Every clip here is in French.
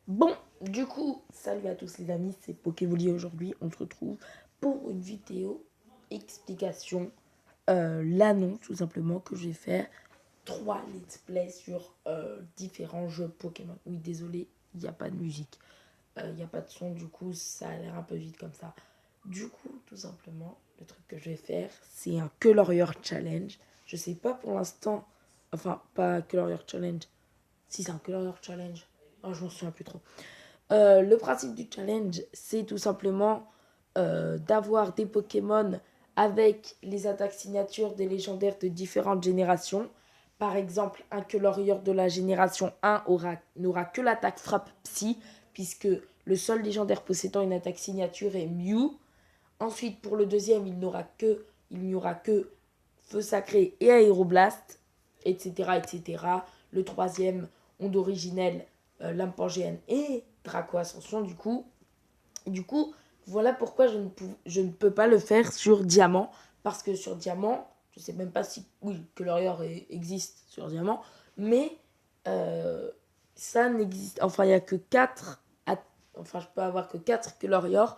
Bon, du coup, salut à tous les amis, c'est Pokévolley. Aujourd'hui, on se retrouve pour une vidéo explication, l'annonce tout simplement que je vais faire 3 let's play sur différents jeux Pokémon. Oui, désolé, il n'y a pas de musique, il n'y a pas de son, du coup, ça a l'air un peu vide comme ça. Du coup, tout simplement, le truc que je vais faire, c'est un Colorier Challenge. Je sais pas pour l'instant, enfin, pas Colorier Challenge. Si c'est un Colorier Challenge, oh, je m'en souviens plus trop. Le principe du challenge, c'est tout simplement d'avoir des Pokémon avec les attaques signatures des légendaires de différentes générations. Par exemple, un Colorior de la génération 1 n'aura que l'attaque frappe psy, puisque le seul légendaire possédant une attaque signature est Mew. Ensuite, pour le deuxième, il n'y aura que Feu Sacré et Aéroblast, etc., etc. Le troisième, Onde Originelle, Lampangéenne et Draco Ascension, du coup, voilà pourquoi je ne peux pas le faire sur Diamant. Parce que sur Diamant, je ne sais même pas si... Oui, que l'Orior existe sur Diamant. Mais euh, ça n'existe... Enfin, il n'y a que 4... Enfin, je peux avoir que 4 que l'Orior.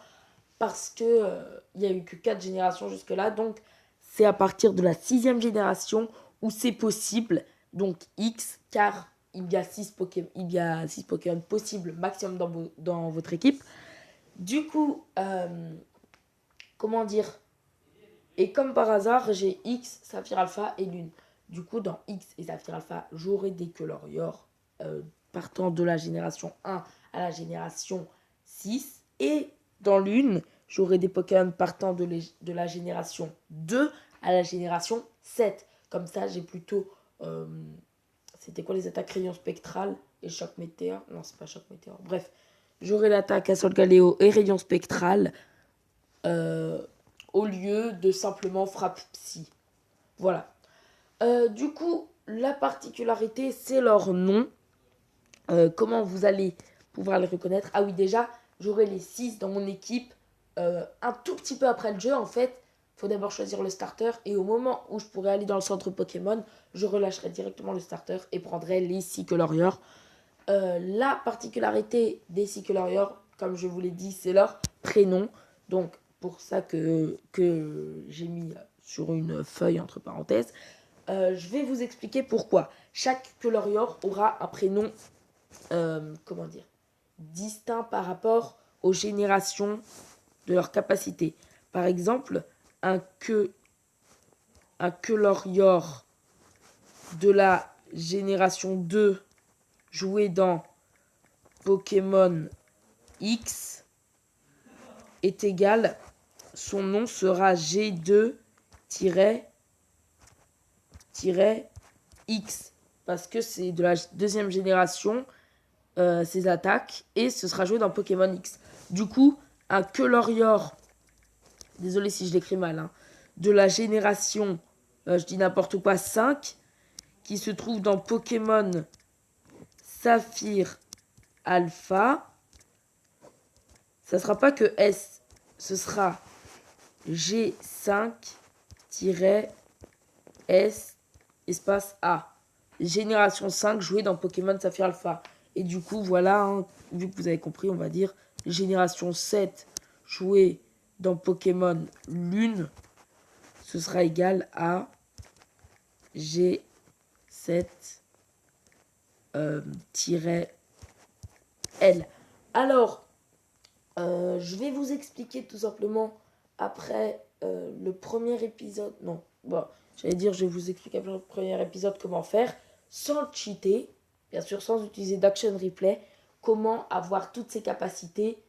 Parce que il n'y a eu que 4 générations jusque-là. Donc, c'est à partir de la 6e génération où c'est possible. Donc, X, car il y a 6 Pokémon possibles maximum dans votre équipe. Du coup, comment dire. Et comme par hasard, j'ai X, Saphir Alpha et Lune. Du coup, dans X et Saphir Alpha, j'aurai des Colorior partant de la génération 1 à la génération 6. Et dans Lune, j'aurai des Pokémon partant de la génération 2 à la génération 7. Comme ça, j'ai plutôt... c'était quoi les attaques rayon spectral et choc météore? Non, c'est pas choc météore. Bref, j'aurai l'attaque à Sol Galéo et rayon spectral euh, au lieu de simplement frappe psy. Voilà. Du coup, la particularité, c'est leur nom. Comment vous allez pouvoir les reconnaître? Ah oui, déjà, j'aurai les 6 dans mon équipe un tout petit peu après le jeu, en fait. Il faut d'abord choisir le starter et au moment où je pourrai aller dans le centre Pokémon, je relâcherai directement le starter et prendrai les 6 Colorior. La particularité des Cyclorior, comme je vous l'ai dit, c'est leur prénom. Donc, pour ça que j'ai mis sur une feuille entre parenthèses. Je vais vous expliquer pourquoi. Chaque Colorior aura un prénom, comment dire, distinct par rapport aux générations de leur capacité. Par exemple, un Colorior de la génération 2 joué dans Pokémon X est égal, son nom sera G2-X parce que c'est de la deuxième génération ses attaques et ce sera joué dans Pokémon X. Du coup, un Colorior, désolé si je l'écris mal, hein, de la génération, je dis n'importe quoi, 5, qui se trouve dans Pokémon Saphir Alpha, ça sera pas que S, ce sera G5-S espace A. Génération 5 jouée dans Pokémon Saphir Alpha. Et du coup, voilà, hein, vu que vous avez compris, on va dire génération 7 jouée dans Pokémon Lune, ce sera égal à G7 L. Alors, je vais vous expliquer tout simplement après le premier épisode. Non, bon, j'allais dire, je vais vous expliquer après le premier épisode comment faire sans cheater, bien sûr, sans utiliser d'action replay, comment avoir toutes ces capacités,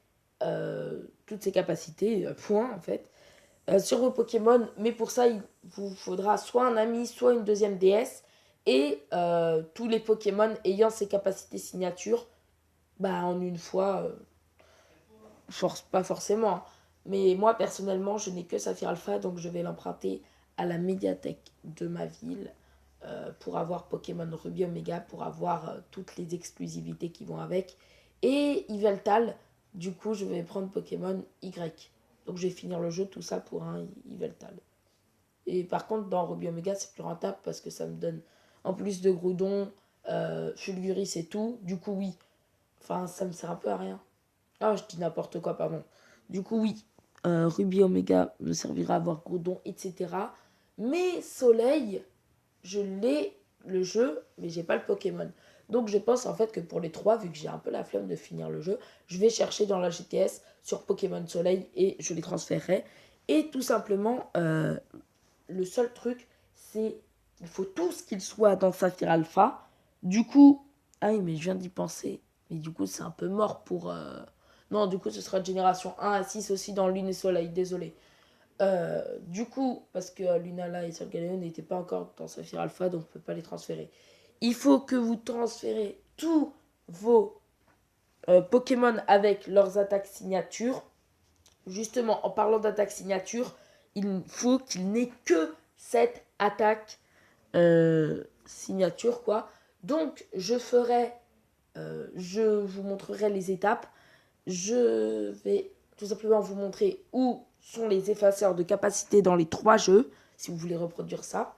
point en fait, sur vos Pokémon. Mais pour ça, il vous faudra soit un ami, soit une deuxième DS. Et tous les Pokémon ayant ces capacités signatures, bah en une fois, pas forcément. Hein. Mais moi, personnellement, je n'ai que Saphir Alpha, donc je vais l'emprunter à la médiathèque de ma ville pour avoir Pokémon Ruby Omega, pour avoir toutes les exclusivités qui vont avec. Et Yveltal, du coup, je vais prendre Pokémon Y. Donc je vais finir le jeu, tout ça pour un Yveltal. Et par contre, dans Ruby Omega, c'est plus rentable parce que ça me donne, en plus de Groudon, Fulguris et tout. Du coup, oui, Enfin, ça me sert un peu à rien. Ah, je dis n'importe quoi, pardon. Du coup, oui, Ruby Omega me servira à avoir Groudon, etc. Mais Soleil, je l'ai le jeu, mais j'ai pas le Pokémon. Donc je pense en fait que pour les trois, vu que j'ai un peu la flemme de finir le jeu, je vais chercher dans la GTS sur Pokémon Soleil et je les transférerai. Et tout simplement, le seul truc, c'est qu'il faut tous qu'ils soient dans Saphir Alpha. Du coup, ah oui, mais je viens d'y penser. Mais du coup, c'est un peu mort pour... Non, du coup, ce sera de génération 1 à 6 aussi dans Lune et Soleil, désolé. Du coup, parce que Lunala et Solgaleo n'étaient pas encore dans Saphir Alpha, donc on ne peut pas les transférer. Il faut que vous transférez tous vos Pokémon avec leurs attaques signatures. Justement, en parlant d'attaque signature, il faut qu'il n'ait que cette attaque signature, quoi. Donc, je vous montrerai les étapes. Je vais tout simplement vous montrer où sont les effaceurs de capacité dans les trois jeux, si vous voulez reproduire ça.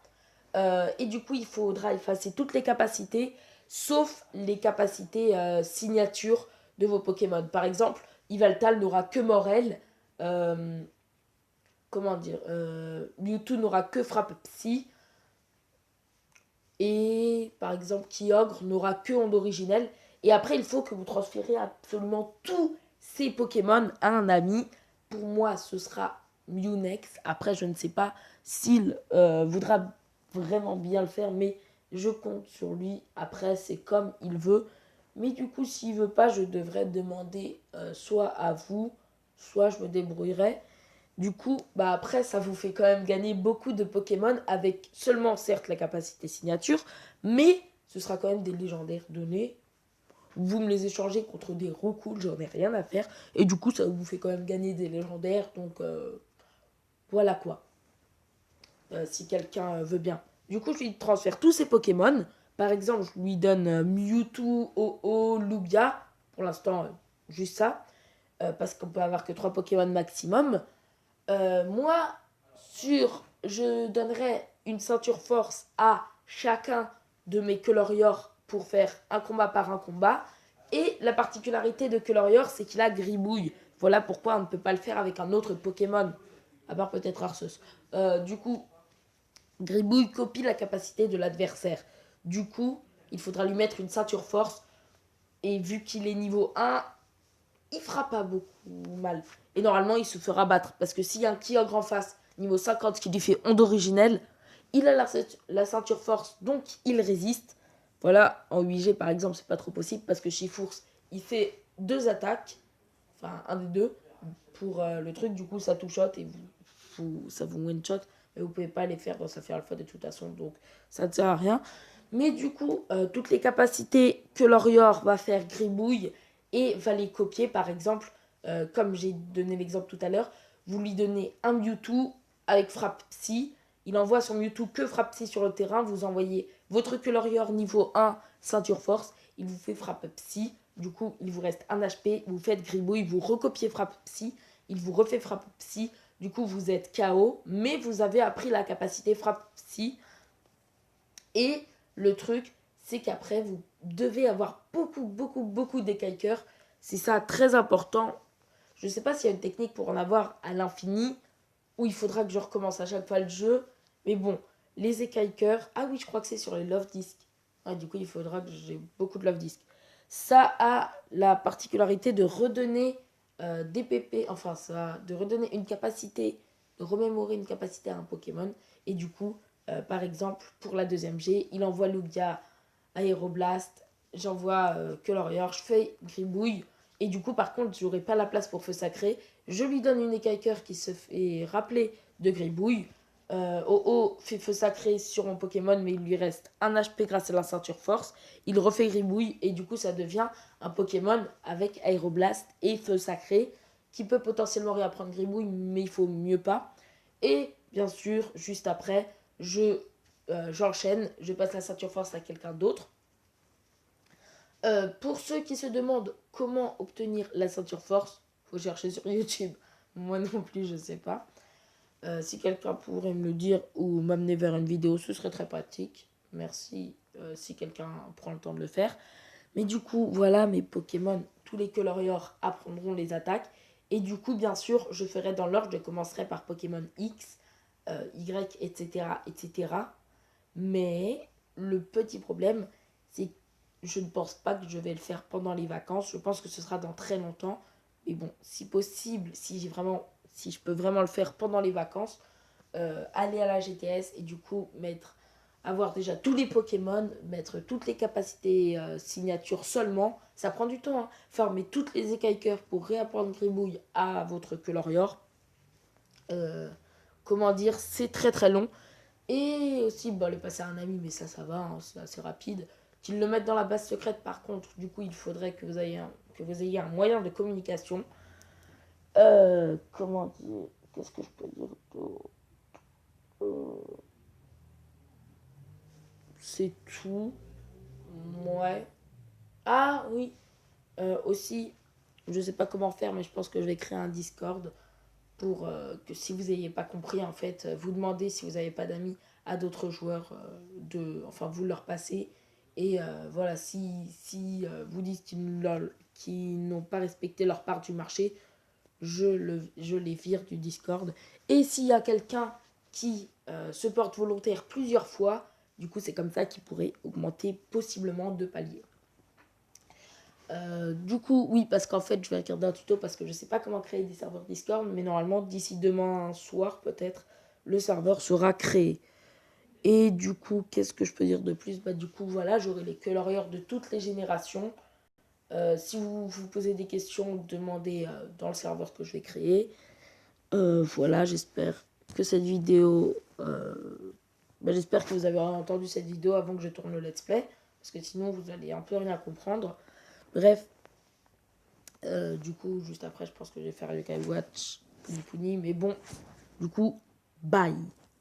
Et du coup, il faudra effacer toutes les capacités, sauf les capacités signature de vos Pokémon. Par exemple, Yveltal n'aura que Morel. Euh, comment dire Mewtwo n'aura que Frappe Psy. Et par exemple, Kyogre n'aura que Onde Originelle. Et après, il faut que vous transférez absolument tous ces Pokémon à un ami. Pour moi, ce sera Mewnex. Après, je ne sais pas s'il voudra vraiment bien le faire, mais je compte sur lui. Après, c'est comme il veut. Mais du coup, s'il veut pas, je devrais demander soit à vous, soit je me débrouillerai. Du coup, bah après, ça vous fait quand même gagner beaucoup de Pokémon avec seulement, certes, la capacité signature, mais ce sera quand même des légendaires donnés. Vous me les échangez contre des recools, j'en ai rien à faire. Et du coup, ça vous fait quand même gagner des légendaires. Donc, voilà quoi. Si quelqu'un veut bien. Du coup, je lui transfère tous ses Pokémon. Par exemple, je lui donne Mewtwo, Ho-Oh, Lugia. Pour l'instant, juste ça. Parce qu'on peut avoir que 3 Pokémon maximum. Moi, je donnerais une ceinture force à chacun de mes Colorior pour faire un combat par un combat. Et la particularité de Colorior, c'est qu'il a Gribouille. Voilà pourquoi on ne peut pas le faire avec un autre Pokémon, à part peut-être Arceus. Du coup, Gribouille copie la capacité de l'adversaire. Du coup, il faudra lui mettre une ceinture force. Et vu qu'il est niveau 1, il fera pas beaucoup mal. Et normalement, il se fera battre. Parce que s'il y a un Kyogre en face, niveau 50, qui lui fait onde originelle, il a la ceinture force, donc il résiste. Voilà, en 8G par exemple, c'est pas trop possible parce que Chifours, il fait 2 attaques, enfin un des deux, pour le truc. Du coup, ça two-shot et ça vous one-shot. Mais vous pouvez pas les faire dans Saphir Alpha de toute façon, donc ça ne sert à rien. Mais du coup, toutes les capacités que Lorior va faire Gribouille et va les copier, par exemple, comme j'ai donné l'exemple tout à l'heure, vous lui donnez un Mewtwo avec Frappe Psy, il envoie son Mewtwo que Frappe Psy sur le terrain, vous envoyez votre Colorior niveau 1, ceinture force, il vous fait Frappe Psy, du coup il vous reste 1 HP, vous faites Gribouille, vous recopiez Frappe Psy, il vous refait Frappe Psy, du coup vous êtes KO, mais vous avez appris la capacité Frappe Psy, et le truc, c'est qu'après, vous devez avoir beaucoup d'écailleurs. C'est ça, très important. Je ne sais pas s'il y a une technique pour en avoir à l'infini, ou il faudra que je recommence à chaque fois le jeu. Mais bon, les écailleurs... Ah oui, je crois que c'est sur les Love Disc. Ah, du coup, il faudra que j'ai beaucoup de Love Disc. Ça a la particularité de redonner des PP, enfin, ça, de redonner une capacité, de remémorer une capacité à un Pokémon. Et du coup, par exemple, pour la deuxième G, il envoie Lugia Aéroblast, j'envoie Colorior, je fais Gribouille. Et du coup, par contre, j'aurai pas la place pour Feu Sacré. Je lui donne une écailleur qui se fait rappeler de Gribouille. Oh fait Feu Sacré sur mon Pokémon, mais il lui reste un HP grâce à la ceinture force. Il refait Gribouille et du coup, ça devient un Pokémon avec Aéroblast et Feu Sacré qui peut potentiellement réapprendre Gribouille, mais il faut mieux pas. Et bien sûr, juste après, j'enchaîne, je passe la ceinture force à quelqu'un d'autre. Pour ceux qui se demandent comment obtenir la ceinture force, faut chercher sur YouTube. Moi non plus, je sais pas. Si quelqu'un pourrait me le dire ou m'amener vers une vidéo, ce serait très pratique. Merci si quelqu'un prend le temps de le faire. Mais du coup, voilà, mes Pokémon, tous les Coloriors apprendront les attaques. Et du coup, bien sûr, je ferai dans l'ordre, je commencerai par Pokémon X, Y, etc., etc. Mais le petit problème, c'est que je ne pense pas que je vais le faire pendant les vacances. Je pense que ce sera dans très longtemps. Mais bon, si possible, si je peux vraiment le faire pendant les vacances, aller à la GTS et du coup avoir déjà tous les Pokémon, mettre toutes les capacités signatures seulement. Ça prend du temps, hein. Former toutes les écailles-cœurs pour réapprendre Gribouille à votre Colorior. Comment dire, c'est très très long. Et aussi, le passer à un ami, mais ça va, hein, c'est assez rapide. Qu'ils le mettent dans la base secrète, par contre, du coup, il faudrait que vous ayez un moyen de communication. Comment dire, qu'est-ce que je peux dire d'autre? C'est tout. Ouais. Ah oui. Aussi, je sais pas comment faire, mais je pense que je vais créer un Discord pour que si vous n'ayez pas compris, en fait, vous demandez si vous n'avez pas d'amis à d'autres joueurs, enfin, vous leur passez. Et voilà, si vous dites qu'ils n'ont pas respecté leur part du marché, je les vire du Discord. Et s'il y a quelqu'un qui se porte volontaire plusieurs fois, du coup, c'est comme ça qu'il pourrait augmenter possiblement de paliers. Du coup, oui, parce qu'en fait, je vais regarder un tuto parce que je sais pas comment créer des serveurs Discord, mais normalement, d'ici demain soir, peut-être, le serveur sera créé. Et du coup, qu'est-ce que je peux dire de plus? Du coup, voilà, j'aurai les colorieurs de toutes les générations. Si vous vous posez des questions, demandez dans le serveur que je vais créer. Voilà, j'espère que cette vidéo... j'espère que vous avez entendu cette vidéo avant que je tourne le let's play, parce que sinon, vous allez un peu rien comprendre. Bref, du coup, juste après, je pense que je vais faire le Kai Watch Puni Puni. Mais bon, du coup, bye.